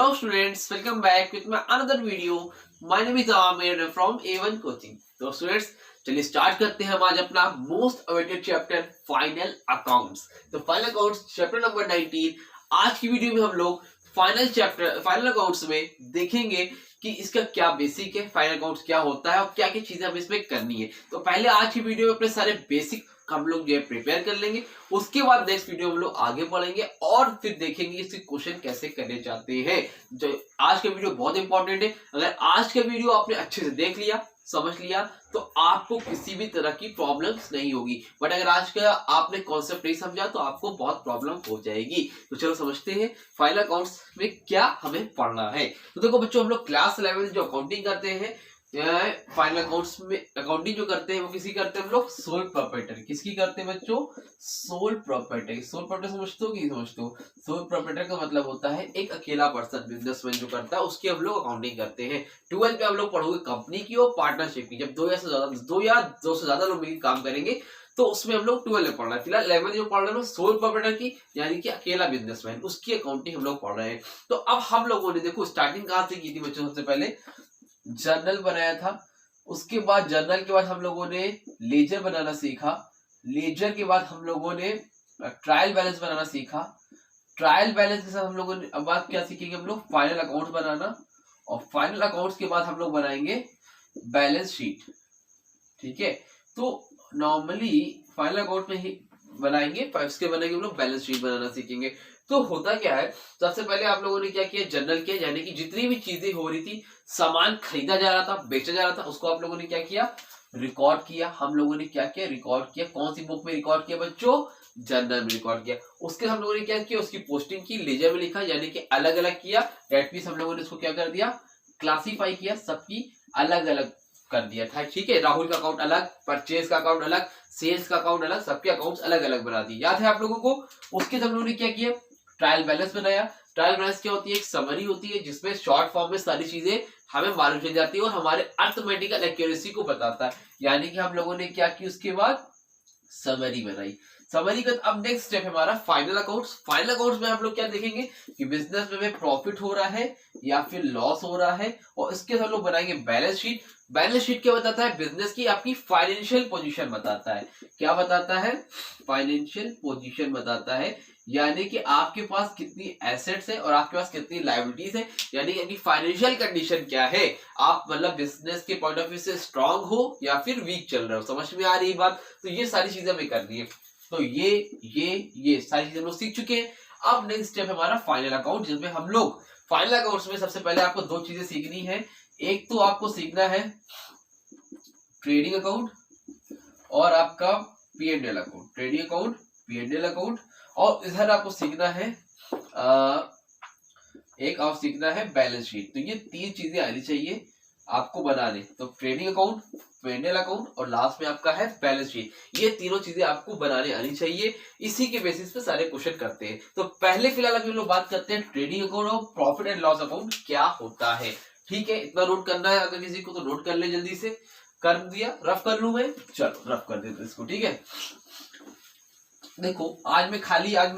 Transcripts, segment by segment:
Hello students, welcome back with my another video. My name is Amir from A1 Coaching. तो students चलिए start करते हैं हम आज अपना most awaited chapter final accounts. तो फाइनल अकाउंट्स चैप्टर नंबर 19। आज की वीडियो में हम लोग फाइनल अकाउंट्स में देखेंगे कि इसका क्या बेसिक है, फाइनल अकाउंट्स क्या होता है और क्या क्या चीजें हमें इसमें करनी है। तो पहले आज की वीडियो में अपने सारे बेसिक हम लोग जो है प्रिपेयर कर लेंगे, उसके बाद नेक्स्ट वीडियो हम लोग आगे बढ़ेंगे और फिर देखेंगे इसके क्वेश्चन कैसे करने चाहते हैं। जो आज का वीडियो बहुत इंपॉर्टेंट है। अगर आज का वीडियो आपने अच्छे से देख लिया, समझ लिया, तो आपको किसी भी तरह की प्रॉब्लम्स नहीं होगी। बट अगर आज का आपने कॉन्सेप्ट नहीं समझा तो आपको बहुत प्रॉब्लम हो जाएगी। तो चलो समझते हैं फाइनल अकाउंट्स में क्या हमें पढ़ना है। तो देखो बच्चों, हम लोग क्लास 11 जो अकाउंटिंग करते हैं, फाइनल अकाउंट्स में अकाउंटिंग जो करते हैं वो किसी करते हैं हम लोग सोल प्रोप्राइटर। किसकी करते हैं बच्चों? Sole proprietor. सोल प्रोप्राइटर समझते हो कि समझते हो? सोल प्रोप्राइटर का मतलब होता है एक अकेला पर्सन, बिजनेसमैन जो करता है उसकी हम लोग अकाउंटिंग करते हैं। 12 में हम लोग पढ़ोगे कंपनी की और पार्टनरशिप की। जब दो या दो से ज्यादा लोग मिलकर काम करेंगे तो उसमें हम लोग 12 में पढ़ रहे हैं। फिलहाल 11 जो पढ़ रहे हैं सोल प्रोप्राइटर की, यानी कि अकेला बिजनेसमैन, उसकी अकाउंटिंग हम लोग पढ़ रहे हैं। तो अब हम लोगों ने देखो स्टार्टिंग कहां से की थी बच्चों? सबसे पहले जर्नल बनाया था। उसके बाद जर्नल के बाद हम लोगों ने लेजर बनाना सीखा। लेजर के बाद हम लोगों ने ट्रायल बैलेंस बनाना सीखा। ट्रायल बैलेंस के साथ हम लोगों ने अब बात क्या सीखेंगे हम लोग? फाइनल अकाउंट्स बनाना। और फाइनल अकाउंट्स के बाद हम लोग बनाएंगे बैलेंस शीट। ठीक है, तो नॉर्मली फाइनल अकाउंट में ही बनाएंगे, उसके बनाएंगे हम लोग बैलेंस शीट बनाना सीखेंगे। तो होता क्या है, सबसे पहले आप लोगों ने क्या किया? जर्नल किया, यानी कि जितनी भी चीजें हो रही थी, सामान खरीदा जा रहा था, बेचा जा रहा था, उसको आप लोगों ने क्या किया? रिकॉर्ड किया। हम लोगों ने क्या किया? रिकॉर्ड किया। कौन सी बुक में रिकॉर्ड किया बच्चों? जर्नल में रिकॉर्ड किया। उसके हम लोगों ने क्या किया? उसकी पोस्टिंग की, लेजर में लिखा, यानी कि अलग अलग किया। डेट मींस हम लोगों ने उसको क्या कर दिया? क्लासीफाई किया, सबकी अलग अलग कर दिया था। ठीक है, राहुल का अकाउंट अलग, परचेज का अकाउंट अलग, सेल्स का अकाउंट अलग, सबके अकाउंट्स अलग अलग बना दिए। याद है आप लोगों को? उसके हम लोगों ने क्या किया? ट्रायल बैलेंस बनाया। ट्रायल बैलेंस क्या होती है? एक समरी होती है जिसमें शॉर्ट फॉर्म में सारी चीजें हमें मालूम चल जाती है और हमारे अर्थमेटिकल एक्यूरेसी को बताता है। यानी कि हम लोगों ने क्या किया? उसके बाद समरी बनाई। समरी का अब नेक्स्ट स्टेप है हमारा फाइनल अकाउंट्स। फाइनल अकाउंट्स में हम लोग क्या देखेंगे कि बिजनेस में प्रॉफिट हो रहा है या फिर लॉस हो रहा है, और इसके हम लोग बनाएंगे बैलेंस शीट। बैलेंस शीट क्या बताता है? बिजनेस की आपकी फाइनेंशियल पोजीशन बताता है। क्या बताता है? फाइनेंशियल पोजीशन बताता है, यानी कि आपके पास कितनी एसेट्स है और आपके पास कितनी लायबिलिटीज है, यानी कि फाइनेंशियल कंडीशन क्या है। आप मतलब बिजनेस के पॉइंट ऑफ व्यू से स्ट्रांग हो या फिर वीक चल रहे हो। समझ में आ रही है बात? तो ये सारी चीजें हमें करनी है। तो ये सारी चीजें हम लोग सीख चुके हैं। अब नेक्स्ट स्टेप है हमारा फाइनल अकाउंट, जिसमें हम लोग फाइनल अकाउंट्स में सबसे पहले आपको दो चीजें सीखनी है। एक तो आपको सीखना है ट्रेडिंग अकाउंट और आपका P&L account. Trading account, P&L account, और इधर आपको सीखना है एक और सीखना है बैलेंस शीट। तो ये तीन चीजें आनी चाहिए आपको बनाने। तो ट्रेडिंग अकाउंट, P&L अकाउंट और लास्ट में आपका है बैलेंस शीट। ये तीनों चीजें आपको बनाने आनी चाहिए। इसी के बेसिस पे सारे क्वेश्चन करते हैं। तो पहले फिलहाल अभी हम लोग बात करते हैं ट्रेडिंग अकाउंट और प्रॉफिट एंड लॉस अकाउंट क्या होता है। ठीक है, इतना नोट करना है अगर किसी को तो नोट कर ले जल्दी से। कर दिया? रफ कर लूं मैं? चलो रफ कर देते इसको। ठीक है, देखो आज मैं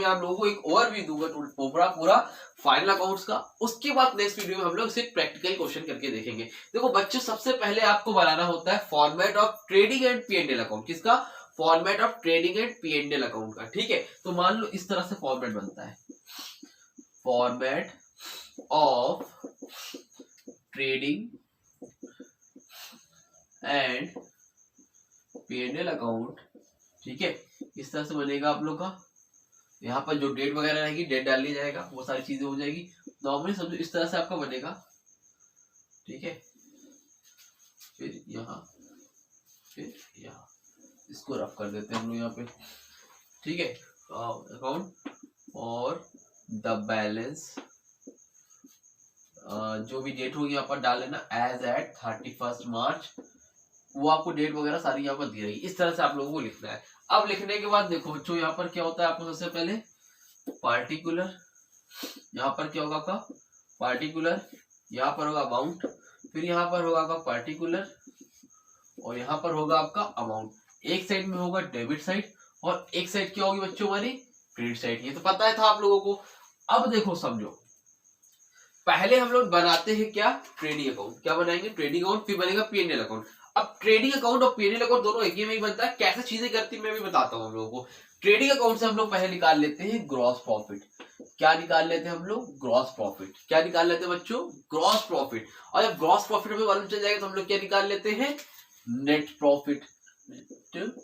आप लोगों को एक ओवरव्यू दूंगा पूरा फाइनल अकाउंट्स का। उसके बाद नेक्स्ट वीडियो में हम लोग सिर्फ प्रैक्टिकल क्वेश्चन करके देखेंगे। देखो बच्चों, सबसे पहले आपको बनाना होता है format of trading and P&L account. किसका? Format of trading and P&L account का। ठीक है, तो मान लो इस तरह से फॉर्मेट बनता है, format of trading and P&L account. ठीक है, इस तरह से बनेगा आप लोग का। यहाँ पर जो डेट वगैरह रहेगी, डेट डाल लिया जाएगा, वो सारी चीजें हो जाएगी। नॉर्मली समझो इस तरह से आपका बनेगा। ठीक है, फिर यहाँ, फिर यहाँ, इसको रफ कर देते हैं हम लोग यहाँ पे। ठीक है, अकाउंट और द बैलेंस, जो भी डेट होगी यहाँ पर डाल लेना एज एट 31 मार्च। वो आपको डेट वगैरह सारी यहाँ पर दी रहेगी। इस तरह से आप लोगों को लिखना है। अब लिखने के बाद देखो बच्चों, यहाँ पर क्या होता है आपको सबसे पहले पार्टिकुलर, यहाँ पर क्या होगा आपका पार्टिकुलर, यहाँ पर होगा अमाउंट, फिर यहाँ पर होगा आपका पार्टिकुलर और यहाँ पर होगा आपका अमाउंट। एक साइड में होगा डेबिट साइड और एक साइड क्या होगी बच्चों हमारी? Credit side. ये तो पता है था आप लोगों को। अब देखो समझो, पहले हम लोग बनाते हैं क्या, ट्रेडिंग अकाउंट। क्या बनाएंगे, ट्रेडिंग अकाउंट, फिर बनेगा पीएनएल अकाउंट। अब ट्रेडिंग अकाउंट और पीएनएल अकाउंट दोनों एक ही में ही बनता है। कैसे चीजें करती है मैं भी बताता हूँ हम लोगों को। ट्रेडिंग अकाउंट से हम लोग पहले निकाल लेते हैं ग्रॉस प्रॉफिट। क्या निकाल लेते हैं हम लोग, ग्रॉस प्रॉफिट। क्या निकाल लेते हैं बच्चों, ग्रॉस प्रॉफिट। और जब ग्रॉस प्रॉफिट हमें मालूम चल जाएगा तो हम लोग क्या निकाल लेते हैं, नेट प्रॉफिट। नेट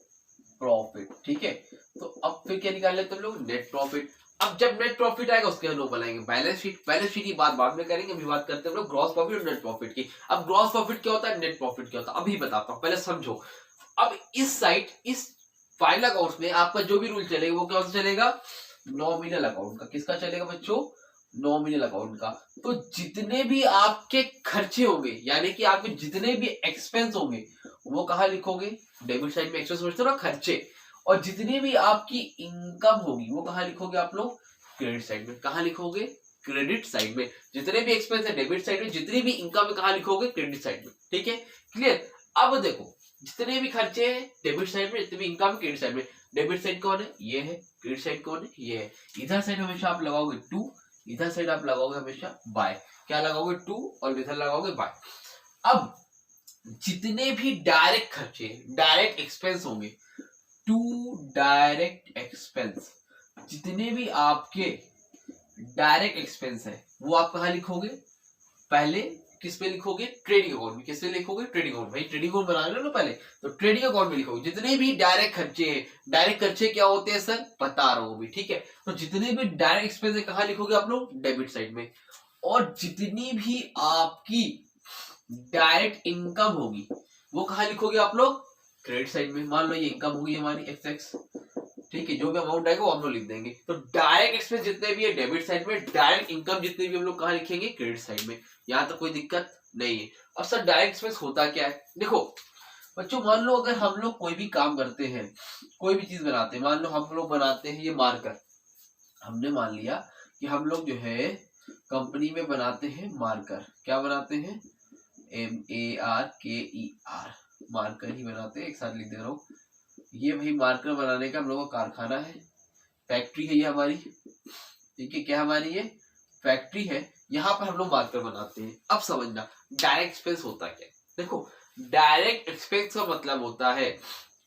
प्रॉफिट, ठीक है। तो अब फिर क्या निकाल लेते हैं हम लोग, नेट प्रॉफिट। अब जब नेट प्रॉफिट आएगा उसके हम लोग बनाएंगे बैलेंस शीट। बैलेंस शीट की बात बाद में करेंगे, अभी बात करते हैं हम लोग ग्रॉस प्रॉफिट और नेट प्रॉफिट की। अब ग्रॉस प्रॉफिट क्या होता है, नेट प्रॉफिट क्या होता है, अभी बताता हूँ, पहले समझो। अब इस साइड, इस फाइनल अकाउंट में आपका जो भी रूल चलेगा वो क्या चलेगा, नॉमिनल अकाउंट का। किसका चलेगा बच्चों, नॉमिनल अकाउंट का। तो जितने भी आपके खर्चे होंगे, यानी कि आपके जितने भी एक्सपेंस होंगे वो कहाँ लिखोगे, डेबिट साइड में एक्सपेंस समझते हो ना, खर्चे। और जितनी भी आपकी इनकम होगी वो कहाँ लिखोगे आप लोग, क्रेडिट साइड में। कहाँ लिखोगे, क्रेडिट साइड में। जितने भी एक्सपेंस है डेबिट साइड में, जितनी भी इनकम है कहाँ लिखोगे, क्रेडिट साइड में। ठीक है, क्लियर। अब देखो, जितने भी खर्चे हैं डेबिट साइड में, जितनी भी इनकम क्रेडिट साइड में। डेबिट साइड कौन है, ये है। क्रेडिट साइड कौन है, ये है। इधर साइड हमेशा आप लगाओगे 2, इधर साइड आप लगाओगे हमेशा बाय। क्या लगाओगे, 2, और इधर लगाओगे बाय। अब जितने भी डायरेक्ट खर्चे, डायरेक्ट एक्सपेंस होंगे, टू डायरेक्ट एक्सपेंस, जितने भी आपके डायरेक्ट एक्सपेंस है वो आप कहाँ लिखोगे, पहले किस पे लिखोगे, ट्रेडिंग अकाउंट में। किस पे लिखोगे, ट्रेडिंग अकाउंट। भाई ट्रेडिंग अकाउंट बना लो ना पहले, तो ट्रेडिंग अकाउंट में लिखोगे जितने भी डायरेक्ट खर्चे हैं। डायरेक्ट खर्चे क्या होते हैं सर, बता रहा हूं भी, ठीक है। तो जितने भी डायरेक्ट एक्सपेंस है कहाँ लिखोगे आप लोग, डेबिट साइड में। और जितनी भी आपकी डायरेक्ट इनकम होगी वो कहाँ लिखोगे आप लोग, क्रेडिट साइड में। मान लो ये इनकम होगी हमारी एक्स, ठीक है। जो भी अमाउंट आएगा वो हम लोग लिख देंगे। तो डायरेक्ट एक्सपेंस जितने भी है डेबिट साइड में, डायरेक्ट इनकम जितने भी हम लोग कहाँ लिखेंगे, क्रेडिट साइड में। यहाँ तक कोई दिक्कत नहीं है। अब सर डायरेक्ट एक्सपेंस होता क्या है, देखो बच्चों, मान लो अगर हम लोग कोई भी काम करते हैं, कोई भी चीज बनाते हैं, मान लो हम लोग बनाते हैं ये मार्कर। हमने मान लिया कि हम लोग जो है कंपनी में बनाते हैं मार्कर। क्या बनाते हैं, MARKER, मार्कर ही बनाते हैं। एक साथ लिख दे रहा हूँ, ये भाई मार्कर बनाने का हम लोगों का कारखाना है, फैक्ट्री है ये हमारी, ठीक है। क्या हमारी ये फैक्ट्री है, यहाँ पर हम लोग मार्कर बनाते हैं। अब समझना डायरेक्ट एक्सपेंस होता क्या है। देखो, डायरेक्ट एक्सपेंस का मतलब होता है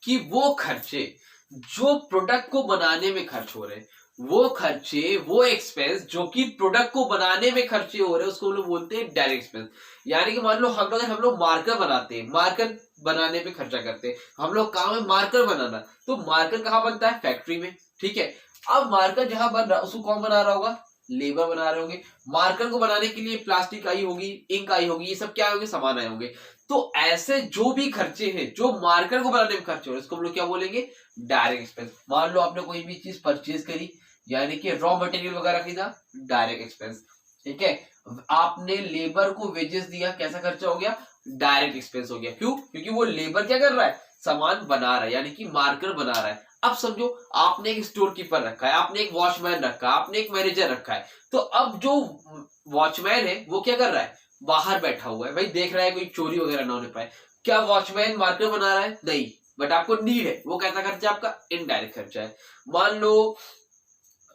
कि वो खर्चे जो प्रोडक्ट को बनाने में खर्च हो रहे हैं, वो खर्चे, वो एक्सपेंस जो कि प्रोडक्ट को बनाने में खर्चे हो रहे हैं, उसको हम लोग बोलते हैं डायरेक्ट एक्सपेंस। यानी कि मान लो हम लोग मार्कर बनाते हैं, मार्कर बनाने पे खर्चा करते हैं। हम लोग काम है मार्कर बनाना, तो मार्कर कहाँ बनता है, फैक्ट्री में, ठीक है। अब मार्कर जहां बन रहा उसको कौन बना रहा होगा, लेबर बना रहे होंगे। मार्कर को बनाने के लिए प्लास्टिक आई होगी, इंक आई होगी, ये सब क्या होंगे, सामान आए होंगे। तो ऐसे जो भी खर्चे हैं जो मार्कर को बनाने में खर्चे हो रहे हैं, इसको हम लोग क्या बोलेंगे, डायरेक्ट एक्सपेंस। मान लो आपने कोई भी चीज परचेज करी, यानी कि रॉ मटेरियल वगैरह खरीदा, डायरेक्ट एक्सपेंस, ठीक है। आपने लेबर को वेजेस दिया, कैसा खर्चा हो गया, डायरेक्ट एक्सपेंस हो गया। क्यों, क्योंकि वो लेबर क्या कर रहा है, सामान बना रहा है, यानी कि मार्कर बना रहा है। अब समझो, आपने एक स्टोर कीपर रखा है, आपने एक वॉचमैन रखा है, आपने एक मैनेजर रखा है। तो अब जो वॉचमैन है वो क्या कर रहा है, बाहर बैठा हुआ है, भाई देख रहा है कोई चोरी वगैरह ना होने पाए। क्या वॉचमैन मार्कर बना रहा है, नहीं, बट आपको नीड है, वो कैसा खर्चा है आपका, इनडायरेक्ट खर्चा है। मान लो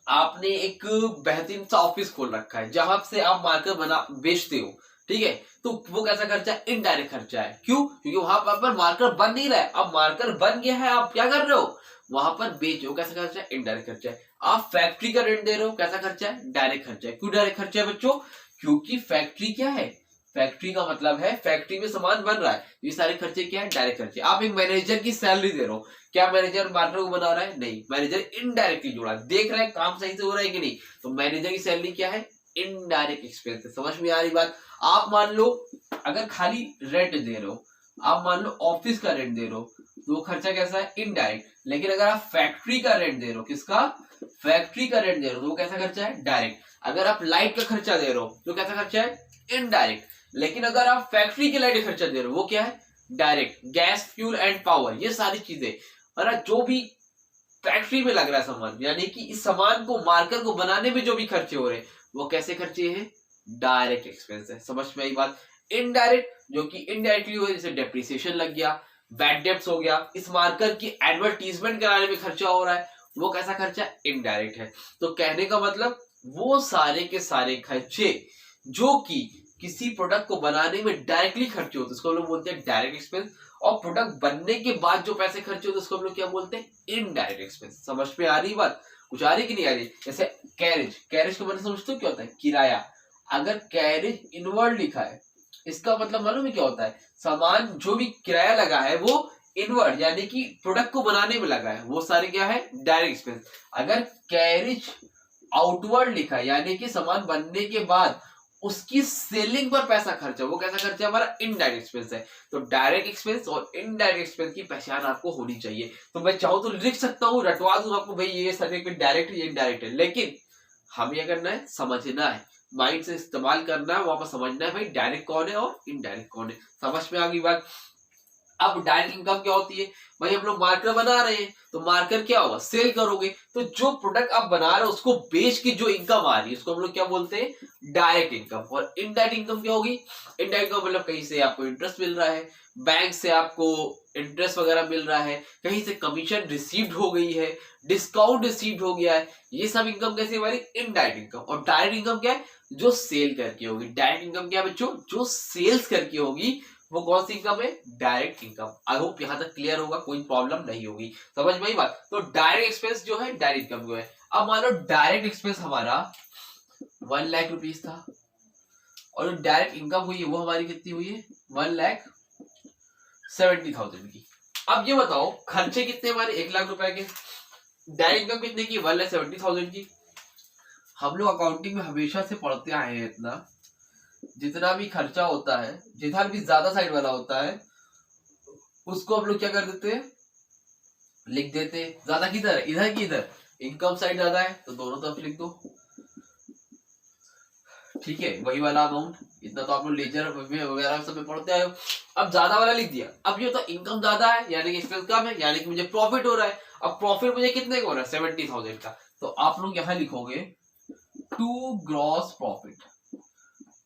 आपने एक बेहतरीन सा ऑफिस खोल रखा है जहां से आप मार्कर बना बेचते हो, ठीक है। तो वो कैसा खर्चा है, इनडायरेक्ट खर्चा है। क्यों, क्योंकि वहां पर मार्कर बन नहीं रहा है, अब मार्कर बन गया है, आप क्या कर रहे हो, वहां पर बेच रहे हो, कैसा खर्चा है, इनडायरेक्ट खर्चा है। आप फैक्ट्री का रेंट दे रहे हो, कैसा खर्चा है, डायरेक्ट खर्चा है। क्यों डायरेक्ट खर्चा है बच्चों, क्योंकि फैक्ट्री क्या है, फैक्ट्री का मतलब है फैक्ट्री में सामान बन रहा है, ये सारे खर्चे क्या है, डायरेक्ट खर्चे। आप एक मैनेजर की सैलरी दे रहे हो, क्या मैनेजर मार्कर को बना रहा है, नहीं, मैनेजर इनडायरेक्टली जुड़ा, देख रहा है काम सही से हो रहा है कि नहीं, तो मैनेजर की सैलरी क्या है, इनडायरेक्ट एक्सपेंस है। समझ में आ रही बात। आप मान लो अगर खाली रेंट दे रहे हो, आप मान लो ऑफिस का रेंट दे रहे हो, तो वो खर्चा कैसा है, इनडायरेक्ट। लेकिन अगर आप फैक्ट्री का रेंट दे रहे हो, किसका, फैक्ट्री का रेंट दे रहे हो, तो वो कैसा खर्चा है, डायरेक्ट। अगर आप लाइट का खर्चा दे रहे हो तो कैसा खर्चा है, इनडायरेक्ट। लेकिन अगर आप फैक्ट्री के लाइट का खर्चा दे रहे हो वो क्या है, direct. Gas, fuel and power, ये सारी चीजें, और जो भी फैक्ट्री में लग रहा है सामान, यानी कि इस सामान को, मार्कर को बनाने में जो भी खर्चे हो रहे हैं, वो कैसे खर्चे हैं, डायरेक्ट एक्सपेंस है। समझ में आई बात। इनडायरेक्ट जो कि इनडायरेक्टली हुए, जैसे डेप्रिसिएशन लग गया, बैड डेब्ट्स हो गया, इस मार्कर की एडवर्टीजमेंट कराने में खर्चा हो रहा है, वो कैसा खर्चा, इनडायरेक्ट है। तो कहने का मतलब वो सारे के सारे खर्चे जो कि किसी प्रोडक्ट को बनाने में डायरेक्टली खर्चे होते हैं उसको हम लोग बोलते हैं डायरेक्ट एक्सपेंस, और प्रोडक्ट बनने के बाद जो पैसे खर्चे होते हैं उसको हम लोग क्या बोलते हैं इनडायरेक्ट एक्सपेंस। समझ में आ रही बात? कुछ आ रही कि नहीं आ रही? जैसे कैरेज, कैरेज का मतलब समझते हो क्या होता है? किराया। अगर कैरेज इनवर्ड लिखा है इसका मतलब मालूम है क्या होता है? सामान जो भी किराया लगा है वो इनवर्ड यानी कि प्रोडक्ट को बनाने में लगा है, वो सारे क्या है? Direct expense. अगर कैरेज आउटवर्ड लिखा है यानी कि सामान बनने के बाद उसकी सेलिंग पर पैसा खर्चा, वो कैसा खर्चा? हमारा इनडायरेक्ट एक्सपेंस है। तो डायरेक्ट एक्सपेंस और इनडायरेक्ट एक्सपेंस की पहचान आपको होनी चाहिए। तो मैं चाहूं तो लिख सकता हूं, रटवा दूं आपको, भाई ये सर्टिफिकेट डायरेक्ट ये इनडायरेक्ट है, लेकिन हमें क्या करना है? समझना है, माइंड से इस्तेमाल करना है, वहां पर समझना है भाई डायरेक्ट कौन है और इनडायरेक्ट कौन है। समझ में आ गई बात? अब डायरेक्ट इनकम क्या होती है? भाई हम लोग मार्कर बना रहे हैं तो मार्कर क्या होगा? सेल करोगे, तो जो प्रोडक्ट आप बना रहे हो उसको बेच के जो इनकम आ रही है उसको हम लोग क्या बोलते हैं? Direct income. और इनडायरेक्ट इनकम क्या होगी? इनडायरेक्ट इनकम मतलब कहीं से आपको इंटरेस्ट मिल रहा है, बैंक से आपको इंटरेस्ट वगैरह मिल रहा है, कहीं से कमीशन रिसीव्ड हो गई है, डिस्काउंट रिसीव्ड हो गया है, ये सब इनकम कैसे? हमारी इनडायरेक्ट इनकम। और डायरेक्ट इनकम क्या है? जो सेल करके होगी। डायरेक्ट इनकम क्या है बच्चों? जो सेल्स करके होगी, वो कौन सी इनकम है? Direct income. आई होप यहां तक क्लियर होगा, कोई प्रॉब्लम नहीं होगी। समझ में आई बात? तो डायरेक्ट एक्सपेंस जो है डायरेक्ट इनकम जो है। अब मान लो डायरेक्ट एक्सपेंस हमारा 1,00,000 था और जो डायरेक्ट इनकम हुई है वो हमारी कितनी हुई है? 1,70,000 की। अब ये बताओ खर्चे कितने हमारे? 1,00,000 रुपए के। डायरेक्ट इनकम कितने की? 1,70,000 की। हम लोग अकाउंटिंग में हमेशा से पढ़ते आए हैं इतना, जितना भी खर्चा होता है, जितना भी ज्यादा साइड वाला होता है उसको हम लोग क्या कर देते हैं? लिख देते हैं। ज्यादा किधर है? इधर की इधर? इनकम साइड ज्यादा है तो दोनों तरफ लिख दो, ठीक है? वही वाला अमाउंट, इतना तो आप लोग लेजर वगैरह सब में पढ़ते आए हो। अब ज्यादा वाला लिख दिया। अब ये तो इनकम ज्यादा है यानी कि एक्सपेंस कम है, यानी कि मुझे प्रॉफिट हो रहा है। अब प्रॉफिट मुझे कितने का हो रहा है? 70,000 का। तो आप लोग यहां लिखोगे to gross profit.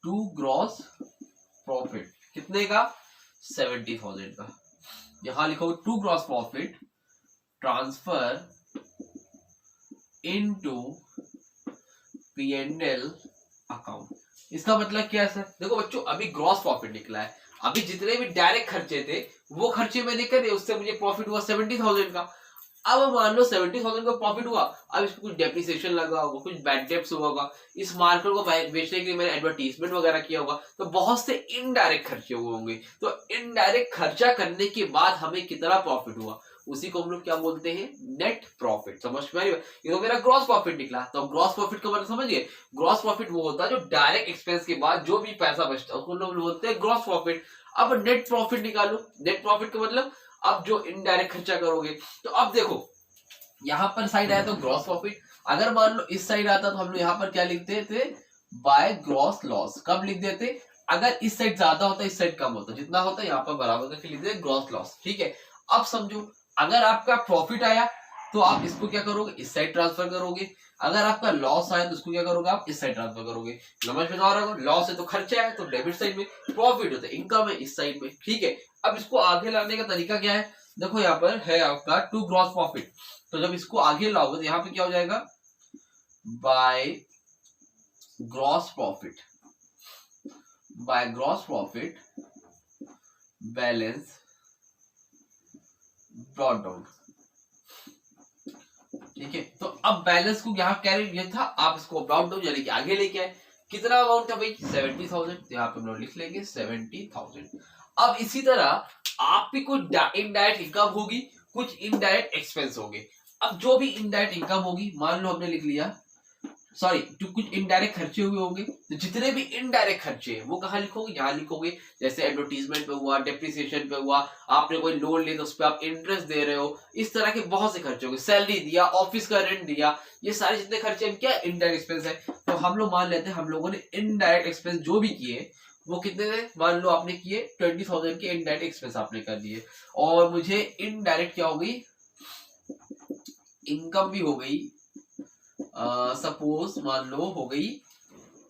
To gross profit कितने का? 70,000 का। यहां लिखोगे to gross profit transfer into P&L account. इसका मतलब क्या है सर? देखो बच्चों अभी ग्रॉस प्रॉफिट निकला है, अभी जितने भी डायरेक्ट खर्चे थे वो खर्चे मैंने करे, उससे मुझे प्रॉफिट हुआ 70,000 का। अब मान लो 70,000 का प्रॉफिट हुआ, अब इसको कुछ डेप्रिसिएशन लगा होगा, कुछ बैड डेप्स हुआ होगा, इस मार्केट को बेचने के लिए मैंने एडवर्टीजमेंट वगैरह किया होगा, तो बहुत से इनडायरेक्ट खर्चे हुए होंगे। तो इनडायरेक्ट खर्चा करने के बाद हमें कितना प्रॉफिट हुआ उसी को हम लोग क्या बोलते हैं? Net profit. समझ में आ रही है? ये तो मेरा ग्रॉस प्रॉफिट निकला। तो ग्रॉस प्रॉफिट का मतलब समझ गए? ग्रॉस प्रॉफिट वो होता है जो डायरेक्ट एक्सपेंस के बाद जो भी पैसा बचता है उसको लोग बोलते हैं ग्रॉस प्रॉफिट। अब नेट प्रॉफिट निकालो। नेट प्रॉफिट का मतलब अब जो इनडायरेक्ट खर्चा करोगे। तो अब देखो यहां पर साइड आया तो ग्रॉस प्रॉफिट, अगर मान लो इस साइड आता तो हम लोग यहाँ पर क्या लिखते थे? By gross loss. कब लिख देते? अगर इस साइड ज्यादा होता इस साइड कम होता, जितना होता यहाँ पर बराबर करके लिख देते ग्रॉस लॉस। ठीक है? अब समझो अगर आपका प्रॉफिट आया तो आप इसको क्या करोगे? इस साइड ट्रांसफर करोगे। अगर आपका लॉस आया तो इसको क्या करोगे? आप इस साइड ट्रांसफर करोगे। समझ में आ रहा है? लॉस है तो खर्चा है तो डेबिट साइड में, प्रॉफिट है तो इनकम है इस साइड में। ठीक है? अब इसको आगे लाने का तरीका क्या है? देखो यहाँ पर है आपका टू ग्रॉस प्रॉफिट, तो जब इसको आगे लाओगे तो यहाँ पे क्या हो जाएगा? By gross profit. By gross profit balance brought down. ठीक है? तो अब बैलेंस को यहाँ कैरी ये था, आप इसको ब्रॉट डाउन यानी कि आगे लेके आए। कितना अमाउंट था भाई? 70,000। तो यहाँ पे हम लोग लिख लेंगे 70,000। अब इसी तरह आपकी कुछ इनडायरेक्ट इनकम होगी, कुछ इनडायरेक्ट एक्सपेंस होंगे। अब जो भी इनडायरेक्ट इनकम होगी, मान लो हमने लिख लिया, सॉरी जो कुछ इनडायरेक्ट खर्चे हुए होंगे, तो जितने भी इनडायरेक्ट खर्चे हैं वो कहाँ लिखोगे? यहाँ लिखोगे। जैसे एडवर्टीजमेंट पे हुआ, डेप्रिसिएशन पे हुआ, आपने कोई लोन लिया तो उस पर आप इंटरेस्ट दे रहे हो, इस तरह के बहुत से खर्चे होंगे। सैलरी दिया, ऑफिस का रेंट दिया, ये सारे जितने खर्चे हैं क्या? इनडायरेक्ट एक्सपेंस है। तो हम लोग मान लेते हैं हम लोगों ने इनडायरेक्ट एक्सपेंस जो भी किए वो कितने थे? मान लो आपने किए 20,000 के इनडायरेक्ट एक्सपेंस आपने कर दिए, और मुझे इनडायरेक्ट क्या हो गई? इनकम भी हो गई। सपोज मान लो हो गई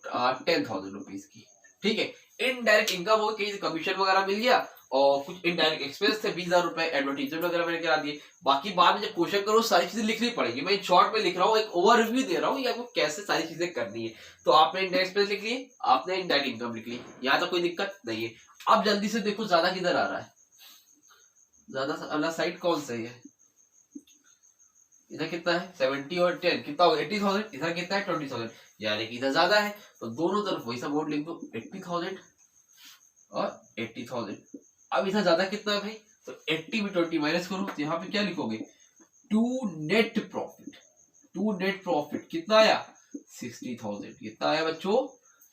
10,000 रुपीज की। ठीक है? इनडायरेक्ट इनकम हो गई, कहीं से कमीशन वगैरह मिल गया और कुछ इनडायरेक्ट एक्सपेंस थे 20,000 रुपए, एडवर्टीजमेंट वगैरह मैंने करा दिए। बाकी बाद में जब क्वेश्चन करो सारी चीजें लिखनी पड़ेगी। मैं शॉर्ट में लिख रहा हूँ, एक ओवरव्यू दे रहा हूँ कि आपको कैसे सारी चीजें करनी है। तो आपने इनडायरेक्ट एक्सपेंस लिख लिए, आपने इनडायरेक्ट इनकम लिख ली, यहाँ तो कोई दिक्कत नहीं है। अब जल्दी से देखो ज्यादा किधर आ रहा है, ज्यादा वाला साइड कौन सा है? इधर कितना है 70 और 10 कितना होगा 80,000। इधर कितना है 20,000, यानी कि इधर ज्यादा है। तो दोनों तरफ वही सा अमाउंट लिख दो 80,000 और 80,000। अब इधर ज्यादा कितना है भाई, तो 80 में 20 माइनस करो, तो यहाँ पे क्या लिखोगे to net profit. To net profit कितना आया 60,000। कितना आया बच्चों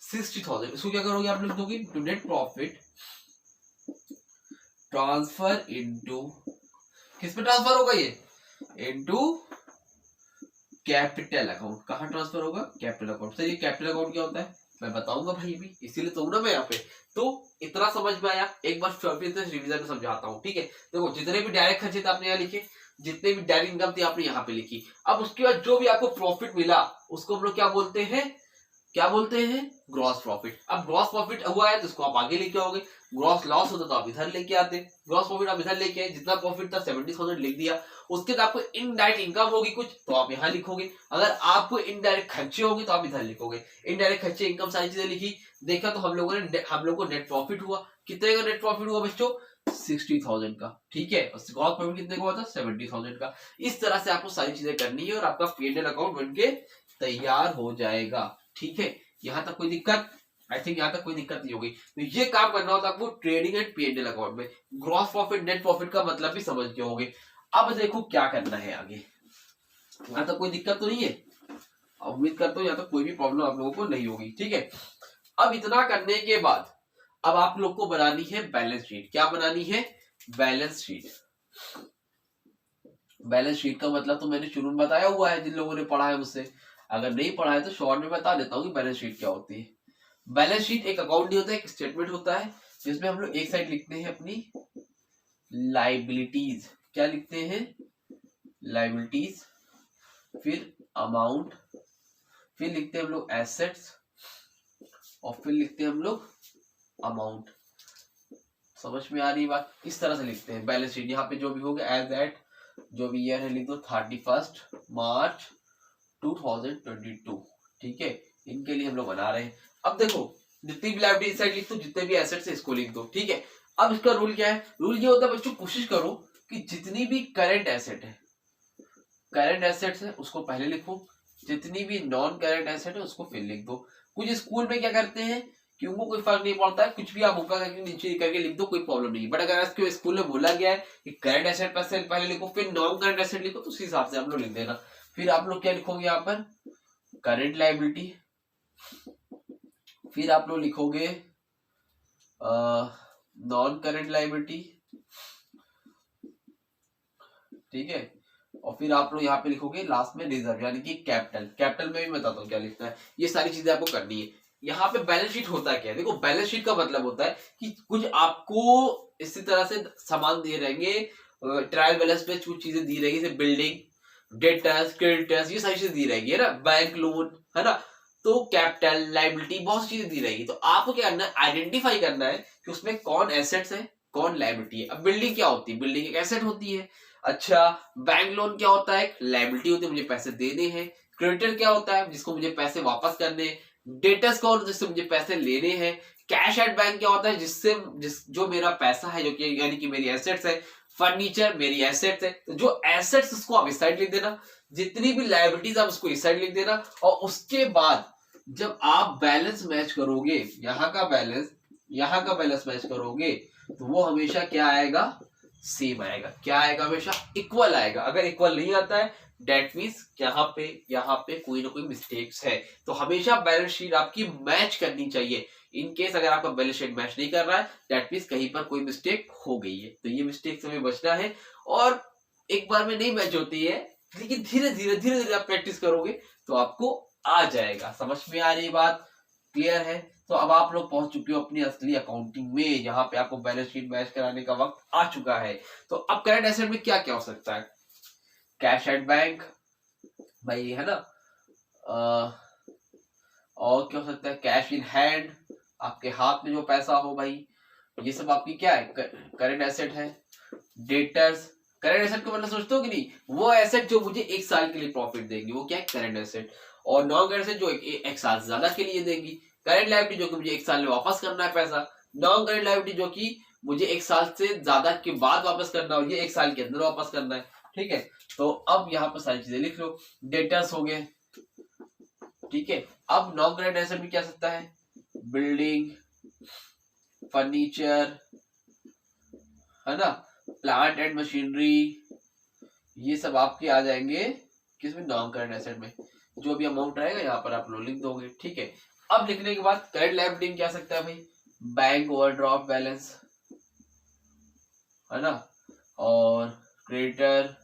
60,000। इसको क्या करोगे आप लिख दोगे to net profit transfer into, किस पे ट्रांसफर होगा ये, इनटू कैपिटल अकाउंट। कहाँ ट्रांसफर होगा कैपिटल अकाउंट। सर ये कैपिटल अकाउंट क्या होता है मैं बताऊंगा भाई भी, इसीलिए तो हूं ना मैं यहाँ पे। तो इतना समझ में आया, एक बार फिर से रिवीजन में समझाता हूँ, ठीक है। देखो जितने भी डायरेक्ट खर्चे थे आपने यहाँ लिखे, जितने भी डायरेक्ट इनकम थी आपने यहाँ पे लिखी। अब उसके बाद जो भी आपको प्रॉफिट मिला उसको हम लोग क्या बोलते हैं, क्या बोलते हैं ग्रॉस प्रॉफिट। अब ग्रॉस प्रॉफिट हुआ है तो उसको आप आगे लेके आओगे, ग्रॉस लॉस होता तो आप इधर लेके आते। ग्रॉस प्रॉफिट आप इधर लेके आए, जितना प्रॉफिट था 70,000 लिख दिया। उसके बाद आपको इनडायरेक्ट इनकम होगी कुछ तो आप यहाँ लिखोगे, अगर आपको इनडायरेक्ट खर्चे होंगे तो आप इधर लिखोगे। इनडायरेक्ट खर्चे इनकम सारी चीजें लिखी, देखा तो हम लोगों को नेट प्रॉफिट हुआ। कितने का नेट प्रॉफिट हुआ बच्चों 60,000 का, ठीक है। ग्रॉस प्रॉफिट कितने का हुआ था 70,000 का। इस तरह से आपको सारी चीजें करनी है और आपका P&L अकाउंट बनके तैयार हो जाएगा, ठीक है। यहाँ तक कोई दिक्कत, आई थिंक यहाँ तक कोई दिक्कत नहीं होगी। तो ये काम करना होता है आपको ट्रेडिंग एंड P&L अकाउंट में। ग्रॉस प्रॉफिट नेट प्रॉफिट का मतलब भी समझ के होंगे। अब देखो क्या करना है आगे, यहाँ तक कोई दिक्कत तो नहीं है, उम्मीद करता हूँ यहाँ तक कोई भी प्रॉब्लम आप लोगों को नहीं होगी, ठीक है। अब इतना करने के बाद अब आप लोग को बनानी है बैलेंस शीट। क्या बनानी है बैलेंस शीट। बैलेंस शीट का मतलब तो मैंने शुरू में बताया हुआ है जिन लोगों ने पढ़ा है मुझसे, अगर नहीं पढ़ा है तो शॉर्ट में बता देता हूँ कि बैलेंस शीट क्या होती है। बैलेंस शीट एक अकाउंट नहीं होता है, एक स्टेटमेंट होता है जिसमें हम लोग एक साइड लिखते हैं अपनी लाइबिलिटीज। क्या लिखते हैं लाइबिलिटीज, फिर अमाउंट, फिर लिखते हैं हम लोग एसेट्स और फिर लिखते हैं हम लोग अमाउंट। समझ में आ रही बात, इस तरह से लिखते हैं बैलेंस शीट। यहाँ पे जो भी होगा एज दैट जो भी ईयर है लिख दो 31 मार्च 2022, ठीक है। इनके लिए हम लोग बना रहे हैं। अब देखो जितनी भी लाइबिलिटी साइड लिख दो, जितने भी एसेट्स है इसको लिख दो, ठीक है। अब इसका रूल क्या है, रूल ये होता है बच्चों कोशिश करो कि जितनी भी करंट एसेट है, करंट एसेट्स है उसको पहले लिखो, जितनी भी नॉन करंट एसेट है उसको फिर लिख दो। कुछ स्कूल में क्या करते हैं कि उनको कोई फर्क नहीं पड़ता है, कुछ भी आप ऊपर करके नीचे करके लिख दो कोई प्रॉब्लम नहीं। बट अगर इसके स्कूल में बोला गया है कि करंट एसेट पहले लिखो फिर नॉन करंट एसेट लिखो, तो उस हिसाब से आप लोग लिख देना। फिर आप लोग क्या लिखोगे यहाँ पर करंट लायबिलिटी, फिर आप लोग लिखोगे नॉन करंट लायबिलिटी, ठीक है। और फिर आप लोग यहाँ पे लिखोगे लास्ट में रिजर्व यानी कि कैपिटल। कैपिटल में भी बताता हूँ क्या लिखना है, ये सारी चीजें आपको करनी है। यहाँ पे बैलेंस शीट होता है क्या, देखो बैलेंस शीट का मतलब होता है कि कुछ आपको इसी तरह से सामान दिए रहेंगे, ट्रायल बैलेंस पे कुछ चीजें दी रहेगी, जैसे बिल्डिंग, डेटर्स, क्रेडिटर्स, ये सारी चीजें दी रहेगी है ना, बैंक लोन है ना। तो कैपिटल लायबिलिटी बहुत चीजें दी रहेगी, तो आपको क्या करना है आइडेंटिफाई करना है कि उसमें कौन एसेट्स है कौन लायबिलिटी है। अब बिल्डिंग क्या होती है, बिल्डिंग एक एसेट होती है। अच्छा बैंक लोन क्या होता है, लायबिलिटी होती है, मुझे पैसे देने हैं। क्रेडिटर क्या होता है, जिसको मुझे पैसे वापस करने हैं। डेटर्स कौन, जिससे मुझे पैसे लेने हैं। कैश एट बैंक क्या होता है, जो मेरा पैसा है जो कि यानी कि मेरी एसेट्स है। फर्नीचर मेरी एसेट्स है, तो जो एसेट्स उसको आप इस साइड लिख देना, जितनी भी लायबिलिटीज आप उसको इस साइड लिख देना। और उसके बाद जब आप बैलेंस मैच करोगे, यहाँ का बैलेंस मैच करोगे, तो वो हमेशा क्या आएगा सेम आएगा। क्या आएगा हमेशा इक्वल आएगा। अगर इक्वल नहीं आता है डेट मीन्स यहाँ पे कोई ना कोई मिस्टेक्स है। तो हमेशा बैलेंस शीट आपकी मैच करनी चाहिए। इन केस अगर आपका बैलेंस शीट मैच नहीं कर रहा है डेट मीन्स कहीं पर कोई मिस्टेक हो गई है, तो ये मिस्टेक से हमें बचना है। और एक बार में नहीं मैच होती है, लेकिन धीरे धीरे आप प्रैक्टिस करोगे तो आपको आ जाएगा। समझ में आ रही बात, क्लियर है। तो अब आप लोग पहुंच चुके हो अपनी असली अकाउंटिंग में, जहां पे आपको बैलेंस शीट मैच कराने का वक्त आ चुका है। तो अब करंट एसेट में क्या क्या हो सकता है, कैश एट बैंक भाई है ना, और क्या हो सकता है कैश इन हैंड, आपके हाथ में जो पैसा हो भाई। ये सब आपकी क्या है, करंट एसेट है। डेटर्स, करंट एसेट का मतलब सोचते हो कि नहीं, वो एसेट जो मुझे एक साल के लिए प्रॉफिट देंगी वो क्या है, करंट एसेट। और नॉन करंट एसेट जो एक साल ज्यादा के लिए देंगी। करंट लायबिलिटी जो कि मुझे एक साल में वापस करना है पैसा। नॉन करंट लायबिलिटी जो कि मुझे एक साल से ज्यादा के बाद वापस करना हो, ये एक साल के अंदर वापस करना है। ठीक है, तो अब यहाँ पर सारी चीजें लिख लो। डेटर्स हो गए, ठीक है। अब नॉन करंट एसेट में क्या सकता है, बिल्डिंग, फर्नीचर, है ना, प्लांट एंड मशीनरी, ये सब आपके आ जाएंगे किसमें, नॉन करंट एसेट में। जो भी अमाउंट रहेगा यहाँ पर आप लोग लिख दोगे। ठीक है, अब लिखने के बाद करंट लायबिलिटी में क्या सकता है भाई, बैंक ओवरड्राफ्ट बैलेंस, है ना, और creditor,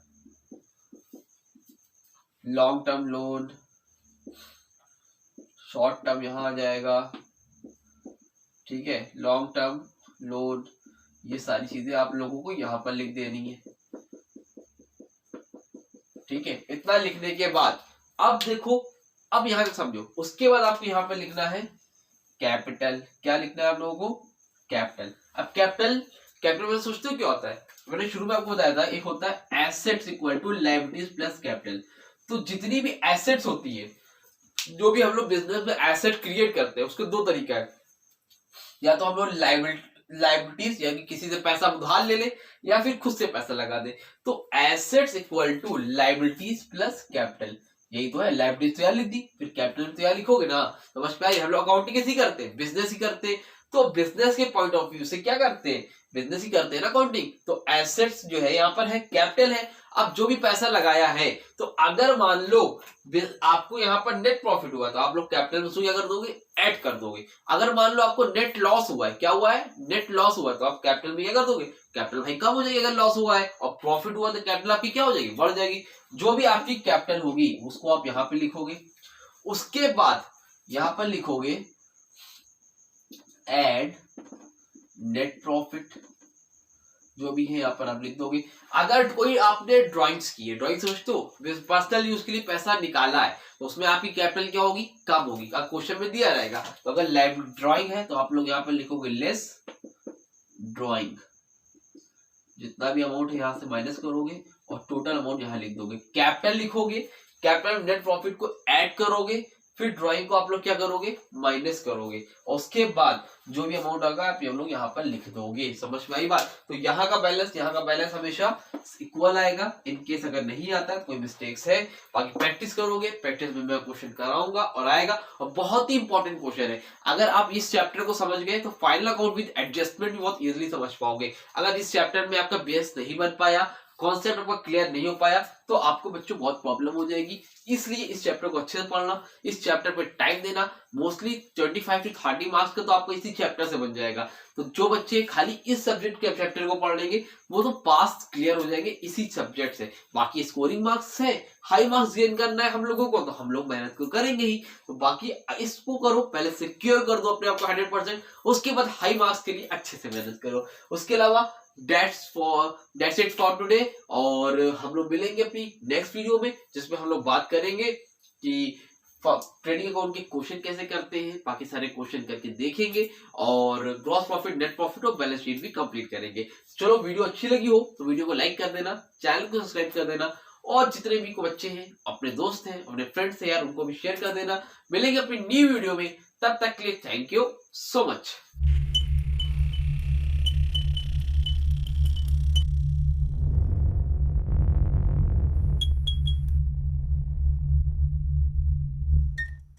long term loan, short term यहाँ आ जाएगा। ठीक है, लॉन्ग टर्म लोन, ये सारी चीजें आप लोगों को यहाँ पर लिख देनी है। ठीक है, इतना लिखने के बाद अब देखो, अब यहाँ तक समझो। उसके बाद आपको यहाँ पर लिखना है कैपिटल। क्या लिखना है आप लोगों को, कैपिटल। अब कैपिटल, कैपिटल में सोचते हो क्या होता है, मैंने शुरू में आपको बताया था, एक होता है assets equal to liabilities plus capital. तो जितनी भी एसेट्स होती है, जो भी हम लोग बिजनेस में एसेट क्रिएट करते हैं, उसके दो तरीका है। या तो हम लोग लायबिलिटीज यानी किसी से पैसा उधार ले ले, या फिर खुद से पैसा लगा दे। तो assets equal to liabilities plus capital, यही तो है। लायबिलिटीज तो यहाँ लिख दी, फिर कैपिटल तो यहाँ लिखोगे ना। तो बस पे हम लोग अकाउंटिंग कैसी करते हैं, बिजनेस ही करते हैं। तो बिजनेस के पॉइंट ऑफ व्यू से क्या करते हैं, बिजनेस ही करते हैं ना अकाउंटिंग। तो एसेट्स जो है यहाँ पर है, कैपिटल है। अब जो भी पैसा लगाया है, तो अगर मान लो आपको यहाँ पर नेट प्रॉफिट हुआ, तो आप लोग कैपिटल में क्या कर दोगे, ऐड कर दोगे। अगर मान लो आपको नेट लॉस हुआ है, क्या हुआ है, नेट लॉस हुआ है, तो आप कैपिटल में क्या कर दोगे, कैपिटल भाई कम हो जाएगी अगर लॉस हुआ है। और प्रॉफिट हुआ तो कैपिटल आपकी क्या हो जाएगी, बढ़ जाएगी। जो भी आपकी कैपिटल होगी उसको आप यहाँ पे लिखोगे। उसके बाद यहाँ पर लिखोगे एड नेट प्रॉफिट, जो भी है यहाँ पर आप लिख दोगे। अगर कोई आपने ड्राइंग्स की है, ड्राइंग समझते हो, पर्सनल यूज के लिए पैसा निकाला है, तो उसमें आपकी कैपिटल क्या होगी, कम होगी। क्वेश्चन में दिया रहेगा। तो अगर लाइव ड्राइंग है तो आप लोग यहाँ पर लिखोगे लेस ड्राइंग। जितना भी अमाउंट है यहाँ से माइनस करोगे और टोटल अमाउंट यहाँ लिख दोगे। कैपिटल लिखोगे, कैपिटल नेट प्रॉफिट को ऐड करोगे, फिर ड्राइंग को आप लोग क्या करोगे, माइनस करोगे। और उसके बाद जो भी अमाउंट आएगा आप ये लोग यहाँ पर लिख दोगे। समझ में आई बात। तो यहाँ का बैलेंस हमेशा इक्वल आएगा। इनकेस अगर नहीं आता, कोई मिस्टेक्स है, बाकी प्रैक्टिस करोगे, प्रैक्टिस में मैं क्वेश्चन कराऊंगा और आएगा। और बहुत ही इंपॉर्टेंट क्वेश्चन है। अगर आप इस चैप्टर को समझ गए तो फाइनल अकाउंट विद एडजस्टमेंट भी बहुत इजीली समझ पाओगे। अगर इस चैप्टर में आपका बेस नहीं बन पाया, कॉन्सेप्ट आपका क्लियर नहीं हो पाया, तो आपको बच्चों बहुत प्रॉब्लम हो जाएगी। इसलिए इस चैप्टर को अच्छे से पढ़ना, इस चैप्टर पे टाइम देना। मोस्टली 25 से 30 मार्क्स का तो आपको इसी चैप्टर से बन जाएगा। तो जो बच्चे खाली इस सब्जेक्ट के चैप्टर को पढ़ लेंगे वो तो पास क्लियर हो जाएंगे इसी सब्जेक्ट से। बाकी स्कोरिंग मार्क्स है, हाई मार्क्स गेन करना है हम लोगों को, तो हम लोग मेहनत को करेंगे ही। तो बाकी इसको करो, पहले सिक्योर कर दो अपने आप को 100%, उसके बाद हाई मार्क्स के लिए अच्छे से मेहनत करो। उसके अलावा That's it for today। और हम लोग मिलेंगे अपनी नेक्स्ट वीडियो में, जिसमें हम लोग बात करेंगे कि ट्रेडिंग अकाउंट के क्वेश्चन कैसे करते हैं, बाकी सारे क्वेश्चन करके देखेंगे, और ग्रॉस प्रॉफिट, नेट प्रॉफिट और बैलेंस शीट भी कंप्लीट करेंगे। चलो, वीडियो अच्छी लगी हो तो वीडियो को लाइक कर देना, चैनल को सब्सक्राइब कर देना, और जितने भी को बच्चे हैं, अपने दोस्त हैं, अपने फ्रेंड्स हैं यार, उनको भी शेयर कर देना। मिलेंगे अपनी न्यू वीडियो में, तब तक के लिए थैंक यू सो मच।